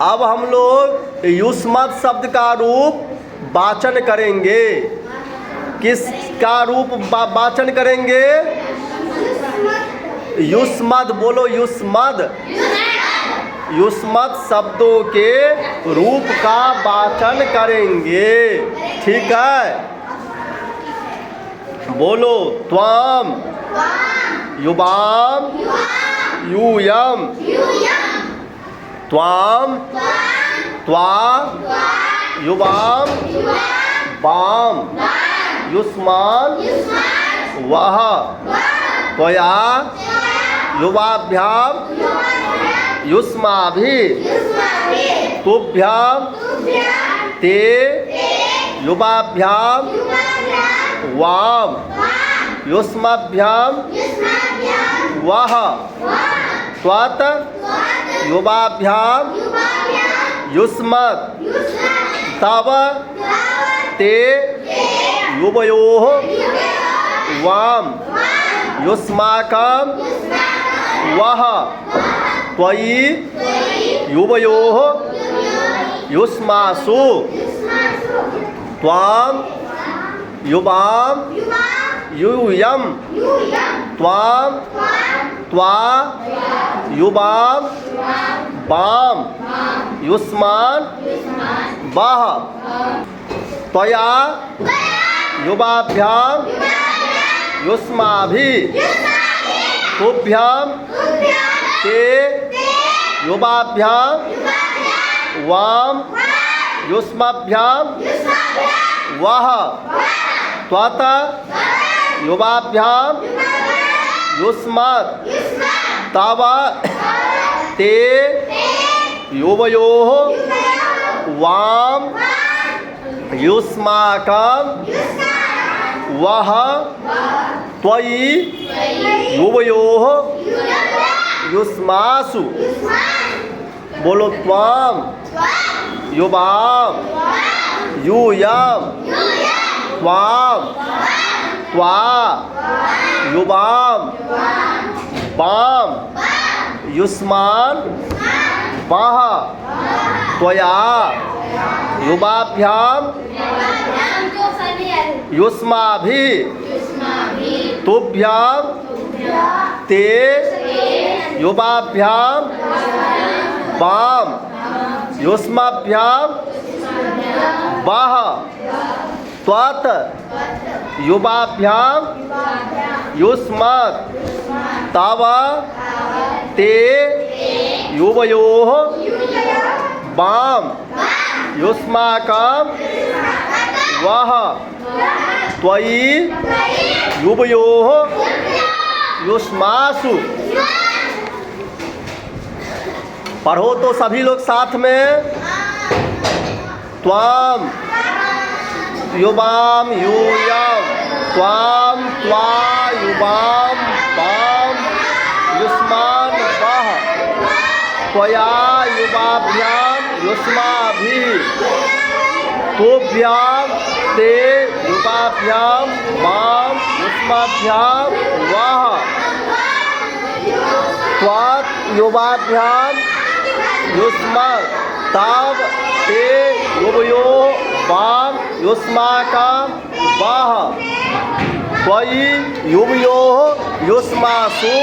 अब हम लोग युष्मत् शब्द का रूप वाचन करेंगे। किसका रूप वाचन करेंगे? युष्मद्। बोलो युष्मद्। युष्मत् शब्दों के रूप का वाचन करेंगे। ठीक है, बोलो त्वाम, युवाम, यूयम, त्वाम, त्वा, युवाम, वाम, युष्मान्, वह, त्वया, युवाभ्याम, युष्माभिः, तुभ्याम, ते, युवाभ्याम, वाम, युष्माभ्याम, वह, त्वत्, युवाभ्याम, युष्मत्, तव, ते, युवयोः, वाम, युष्माकं, वह, त्वयि, युवयोः, युष्मासु, त्वां, युवाम, यूयम, त्वां, त्वा, युवाम, वाम, युष्मान्, वह, त्वया, युवाभ्याम, युष्माभिः, तुभ्याम, ते, युवाभ्याम, वाम, युष्माभ्याम, वह, त्वत्, युवाभ्याम, युष्मत्, तव, ते, युवयोः, वाम, युष्माकं, वह, त्वयि, युवयोः, युष्मासु। बोलो त्वां, युवाम, यूयम, त्वां, त्वा, युवाम, वाम, युष्मान्, वह, त्वया, युवाभ्याम, युष्माभिः, तुभ्याम, ते, युवाभ्याम, वाम, युष्माभ्याम, वह, त्वत्, युवाभ्याम, युष्मत्, तव, ते, युवयोः, वाम, युष्माकं, वह, त्वयि, युवयोः, युष्मासु। पढ़ो तो सभी लोग साथ में। त्वाम, युवाम, यूयम, त्वाम, त्वा, युवाम, वाम, युष्मान्, वह, त्वया, युवाभ्याम, युष्माभिः, तुभ्याम, ते, युवाभ्याम, वाम, युष्माभ्याम, वह, त्वत्, युवाभ्याम, युष्मत्, तव, ते, युवयोः, वाम, युष्माकं, वह, त्वयि, युवयोः, युष्मासु।